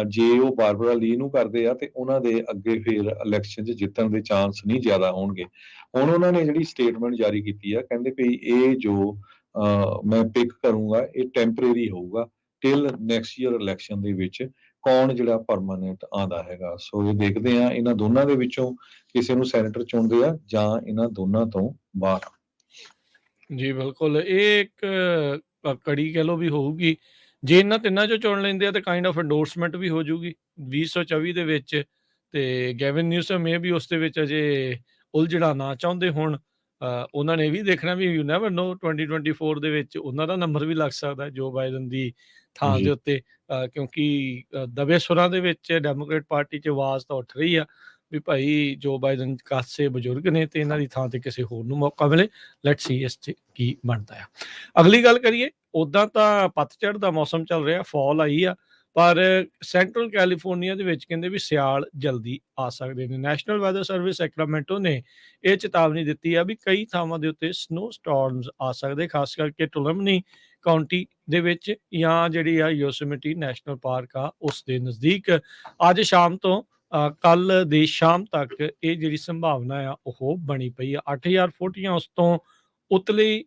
S2: ਜੇ ਉਹ ਬਾਰਬਰਾ ਲੀ ਨੂੰ ਕਰਦੇ ਆ ਤੇ ਉਹਨਾਂ ਦੇ ਅੱਗੇ ਫਿਰ ਇਲੈਕਸ਼ਨ 'ਚ ਜਿੱਤਣ ਦੇ ਚਾਂਸ ਨਹੀਂ ਜ਼ਿਆਦਾ ਹੋਣਗੇ। ਹੁਣ ਉਹਨਾਂ ਨੇ ਜਿਹੜੀ ਸਟੇਟਮੈਂਟ ਜਾਰੀ ਕੀਤੀ ਆ, ਕਹਿੰਦੇ ਵੀ ਇਹ ਜੋ ਮੈਂ ਪਿਕ ਕਰੂੰਗਾ ਇਹ ਟੈਂਪਰੇਰੀ ਹੋਊਗਾ ਟਿਲ ਨੈਕਸਟ ਈਅਰ ਇਲੈਕਸ਼ਨ ਦੇ ਵਿੱਚ ਕੌਣ ਜਿਹੜਾ ਪਰਮਾਨੈਂਟ ਆਉਂਦਾ ਹੈਗਾ। ਸੋ ਇਹ ਦੇਖਦੇ ਆ ਇਹਨਾਂ ਦੋਨਾਂ ਦੇ ਵਿੱਚੋਂ ਕਿਸੇ ਨੂੰ ਸੈਨੇਟਰ ਚੁਣਦੇ ਆ ਜਾਂ ਇਹਨਾਂ ਦੋਨਾਂ ਤੋਂ ਬਾਹਰ।
S1: ਜੀ ਬਿਲਕੁਲ, ਇਹ ਇੱਕ ਕੜੀ ਕਹਿ ਲਓ ਵੀ ਹੋਊਗੀ। ਜੇ ਇਹਨਾਂ ਤਿੰਨਾਂ ਚੋਂ ਚੁਣ ਲੈਂਦੇ ਆ ਤੇ ਕਾਈਂਡ ਆਫ ਐਂਡੋਰਸਮੈਂਟ ਵੀ ਹੋ ਜੂਗੀ 2024 ਦੇ ਵਿੱਚ। ਤੇ ਗੈਵਨ ਨਿਊਸਮ ਇਹ ਵੀ ਉਸ ਦੇ ਵਿੱਚ ਅਜੇ ਉਲਝਣਾ ਨਾ ਚਾਹੁੰਦੇ ਹੋਣ। ਉਹਨਾਂ ਨੇ ਇਹ ਵੀ ਦੇਖਣਾ ਵੀ ਯੂ ਨੈਵਰ ਨੋ 2024 ਦੇ ਵਿੱਚ ਉਹਨਾਂ ਦਾ ਨੰਬਰ ਵੀ ਲੱਗ ਸਕਦਾ ਜੋ ਬਾਈਡਨ ਦੀ ਥਾਂ ਦੇ ਉੱਤੇ, ਕਿਉਂਕਿ ਦਬੇ ਸੁਰਾਂ ਦੇ ਵਿੱਚ ਡੈਮੋਕ੍ਰੇਟ ਪਾਰਟੀ 'ਚ ਆਵਾਜ਼ ਤਾਂ ਉੱਠ ਰਹੀ ਆ ਵੀ ਭਾਈ ਜੋ ਬਾਈਡਨ ਕਾਸੇ ਬਜ਼ੁਰਗ ਨੇ ਤੇ ਇਹਨਾਂ ਦੀ ਥਾਂ ਤੇ ਕਿਸੇ ਹੋਰ ਨੂੰ ਮੌਕਾ ਮਿਲੇ। ਲੈਟਸ ਸੀ ਇਸ 'ਚ ਕੀ ਬਣਦਾ ਆ। ਅਗਲੀ ਗੱਲ ਕਰੀਏ, ਉੱਦਾਂ ਤਾਂ ਪਤਝੜ ਦਾ ਮੌਸਮ ਚੱਲ ਰਿਹਾ, ਫਾਲ ਆਈ ਆ, ਪਰ ਸੈਂਟਰਲ ਕੈਲੀਫੋਰਨੀਆ ਦੇ ਵਿੱਚ ਕਹਿੰਦੇ ਵੀ ਸਿਆਲ ਜਲਦੀ ਆ ਸਕਦੇ ਨੇ। ਨੈਸ਼ਨਲ ਵੈਦਰ ਸਰਵਿਸ ਸੈਕਰਾਮੈਂਟੋ ਨੇ ਇਹ ਚੇਤਾਵਨੀ ਦਿੱਤੀ ਆ ਵੀ ਕਈ ਥਾਵਾਂ ਦੇ ਉੱਤੇ ਸਨੋ ਸਟਾਰਮਸ ਆ ਸਕਦੇ, ਖਾਸ ਕਰਕੇ ਟੁਲਮਨੀ ਕਾਉਂਟੀ ਦੇ ਵਿੱਚ ਜਾਂ ਜਿਹੜੀ ਆ ਯੋਸੇਮਿਟੀ ਨੈਸ਼ਨਲ ਪਾਰਕ ਆ ਉਸ ਦੇ ਨਜ਼ਦੀਕ। ਅੱਜ ਸ਼ਾਮ ਤੋਂ ਕੱਲ ਦੀ ਸ਼ਾਮ ਤੱਕ ਇਹ ਜਿਹੜੀ ਸੰਭਾਵਨਾ ਆ ਉਹ ਬਣੀ ਪਈ ਆ। 8000 ਫੁੱਟ ਜਾਂ ਉਸ ਤੋਂ ਉਤਲੀ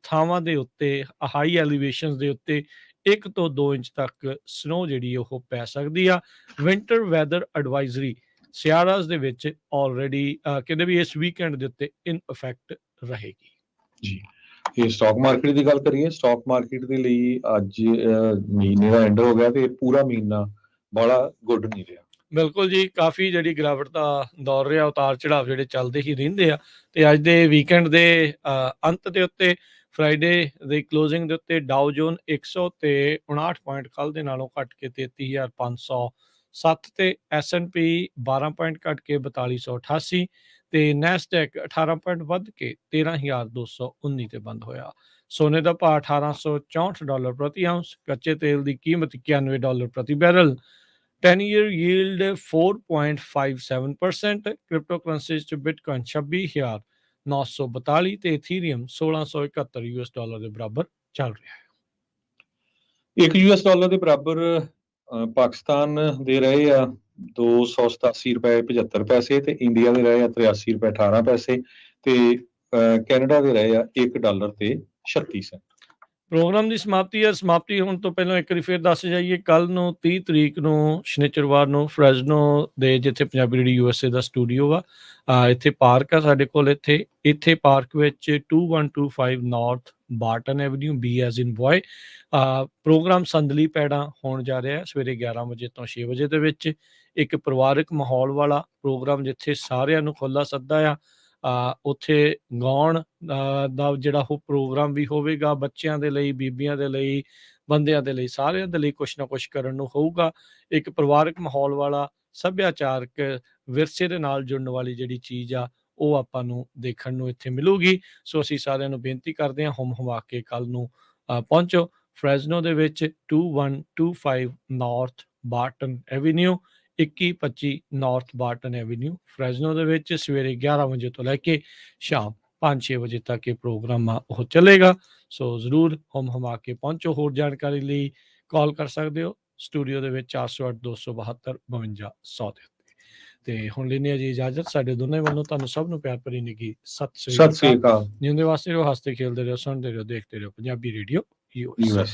S1: ਥਾਵਾਂ ਦੇ ਉੱਤੇ, ਹਾਈ ਐਲੀਵੇਸ਼ਨਸ ਦੇ ਉੱਤੇ 1 ਤੋਂ 2 ਇੰਚ ਤੱਕ ਸਨੋ ਜਿਹੜੀ ਉਹ ਪੈ ਸਕਦੀ ਆ। ਵਿੰਟਰ ਵੈਦਰ ਐਡਵਾਈਜ਼ਰੀ ਸਿਆਰਾਸ ਦੇ ਵਿੱਚ ਆਲਰੇਡੀ ਕਹਿੰਦੇ ਵੀ ਇਸ ਵੀਕਐਂਡ ਦੇ ਉੱਤੇ ਇਨ ਇਫੈਕਟ ਰਹੇਗੀ।
S2: ਜੀ, ਇਹ ਸਟਾਕ ਮਾਰਕੀਟ ਦੀ ਗੱਲ ਕਰੀਏ, ਸਟਾਕ ਮਾਰਕੀਟ ਦੇ ਲਈ ਅੱਜ ਮਹੀਨੇ ਦਾ ਐਂਡ ਹੋ ਗਿਆ ਤੇ ਪੂਰਾ ਮਹੀਨਾ ਬੜਾ ਗੁੱਡ ਨਹੀਂ ਰਿਹਾ।
S1: ਬਿਲਕੁਲ ਜੀ, ਕਾਫੀ ਜਿਹੜੀ ਗਿਰਾਵਟ ਦਾ ਦੌਰ ਰਿਹਾ, ਉਤਾਰ ਚੜਾਵ ਜਿਹੜੇ ਚੱਲਦੇ ਹੀ ਰਹਿੰਦੇ ਆ ਤੇ ਅੱਜ ਦੇ ਵੀਕਐਂਡ ਦੇ ਅੰਤ ਦੇ ਉੱਤੇ ਫਰਾਈਡੇ ਦੀ ਕਲੋਜ਼ਿੰਗ ਦੇ ਉੱਤੇ ਡਾਓ ਜੋਨ 100 ਤੇ 59 ਪੁਆਇੰਟ ਕੱਲ੍ਹ ਦੇ ਨਾਲੋਂ ਘੱਟ ਕੇ 33,507 ਤੇ S&P 12 ਪੁਆਇੰਟ ਘੱਟ ਕੇ 4288 ਤੇ ਨੈਸਡੈਕ 18 ਪੁਆਇੰਟ ਵੱਧ ਕੇ 13,219 ਤੇ ਬੰਦ ਹੋਇਆ। ਸੋਨੇ ਦਾ ਭਾਅ $1864 ਪ੍ਰਤੀ ਆਉਂਸ, ਕੱਚੇ ਤੇਲ ਦੀ ਕੀਮਤ $91 ਪ੍ਰਤੀ barrel, 10-year yield 4.57%, crypto currencies 'ਚ ਬਿਟਕੋਇਨ 26,942 ਤੇ ਇਥੀਰੀਅਮ $1671 ਦੇ ਬਰਾਬਰ ਚੱਲ ਰਿਹਾ ਹੈ।
S2: $1 ਦੇ ਬਰਾਬਰ ਪਾਕਿਸਤਾਨ ਦੇ ਰਹੇ ਆ $287.75 ਤੇ ਇੰਡੀਆ ਦੇ ਰਹੇ ਆ $83.18 ਤੇ ਕੈਨੇਡਾ ਦੇ ਰਹੇ ਆ $1 ਤੇ 36 ਸੈਂਟ।
S1: ਪ੍ਰੋਗਰਾਮ ਦੀ ਸਮਾਪਤੀ ਹੈ। ਸਮਾਪਤੀ ਹੋਣ ਤੋਂ ਪਹਿਲਾਂ ਇੱਕ ਵਾਰੀ ਫਿਰ ਦੱਸ ਜਾਈਏ, ਕੱਲ ਨੂੰ 30 ਤਰੀਕ ਨੂੰ ਸ਼ਨੀਚਰਵਾਰ ਨੂੰ ਫਰੈਜ਼ਨੋ ਦੇ ਜਿੱਥੇ ਪੰਜਾਬੀ ਰੇਡੀਓ USA ਦਾ ਸਟੂਡੀਓ ਵਾ, ਇੱਥੇ ਪਾਰਕ ਆ ਸਾਡੇ ਕੋਲ। ਇੱਥੇ ਪਾਰਕ ਵਿੱਚ 2125 North Barton Avenue, B as in boy, program ਸੰਦਲੀ ਪੈੜਾਂ ਹੋਣ ਜਾ ਰਿਹਾ ਸਵੇਰੇ 11 ਵਜੇ ਤੋਂ 6 ਵਜੇ ਦੇ ਵਿੱਚ। ਇੱਕ ਪਰਿਵਾਰਕ ਮਾਹੌਲ ਵਾਲਾ ਪ੍ਰੋਗਰਾਮ ਜਿੱਥੇ ਸਾਰਿਆਂ ਨੂੰ ਖੁੱਲ੍ਹਾ ਸੱਦਾ ਆ। ਉੱਥੇ ਗਾਉਣ ਦਾ ਜਿਹੜਾ ਉਹ ਪ੍ਰੋਗਰਾਮ ਵੀ ਹੋਵੇਗਾ, ਬੱਚਿਆਂ ਦੇ ਲਈ, ਬੀਬੀਆਂ ਦੇ ਲਈ, ਬੰਦਿਆਂ ਦੇ ਲਈ, ਸਾਰਿਆਂ ਦੇ ਲਈ ਕੁਛ ਨਾ ਕੁਛ ਕਰਨ ਨੂੰ ਹੋਊਗਾ। ਇੱਕ ਪਰਿਵਾਰਕ ਮਾਹੌਲ ਵਾਲਾ, ਸੱਭਿਆਚਾਰਕ ਵਿਰਸੇ ਦੇ ਨਾਲ ਜੁੜਨ ਵਾਲੀ ਜਿਹੜੀ ਚੀਜ਼ ਆ ਉਹ ਆਪਾਂ ਨੂੰ ਦੇਖਣ ਨੂੰ ਇੱਥੇ ਮਿਲੂਗੀ। ਸੋ ਅਸੀਂ ਸਾਰਿਆਂ ਨੂੰ ਬੇਨਤੀ ਕਰਦੇ ਹਾਂ, ਹੁਮ ਹੁਮਾ ਕੇ ਕੱਲ੍ਹ ਨੂੰ ਪਹੁੰਚੋ ਫਰੈਜ਼ਨੋ ਦੇ ਵਿੱਚ 2125 ਨਾਰਥ ਬਾਰਟਨ ਐਵੀਨਿਊ, 2125 ਨਾਰਥ ਬਾਰਟਨ ਐਵੀਨਿਊ ਫਰੈਜ਼ਨੋ ਦੇ ਵਿੱਚ। ਸਵੇਰੇ 11 ਵਜੇ ਤੋਂ ਲੈ ਕੇ ਸ਼ਾਮ 5-6 ਵਜੇ ਤੱਕ ਇਹ ਪ੍ਰੋਗਰਾਮ ਆ ਉਹ ਚੱਲੇਗਾ। ਸੋ ਜ਼ਰੂਰ ਹੁਮ ਹੁਮਾ ਕੇ ਪਹੁੰਚੋ। ਹੋਰ ਜਾਣਕਾਰੀ ਲਈ ਕਾਲ ਕਰ ਸਕਦੇ ਹੋ ਸਟੂਡੀਓ ਦੇ ਵਿੱਚ 408-272-52-100 ਦੇ ਉੱਤੇ। ਤੇ ਹੁਣ ਲੈਂਦੇ ਹਾਂ ਜੀ ਇਜਾਜ਼ਤ। ਸਾਡੇ ਦੋਨੇ ਵੱਲੋਂ ਤੁਹਾਨੂੰ ਸਭ ਨੂੰ ਪਿਆਰ ਭਰੀ ਨਿੱਘੀ ਸਤਿ ਸ੍ਰੀ ਅਕਾਲ। ਜਿਉਂਦੇ ਵਾਸਤੇ ਰਹੋ, ਹੱਸਦੇ ਖੇਲਦੇ ਰਹੋ, ਸੁਣਦੇ ਰਹੋ, ਦੇਖਦੇ ਰਹੋ ਪੰਜਾਬੀ ਰੇਡੀਓ USA।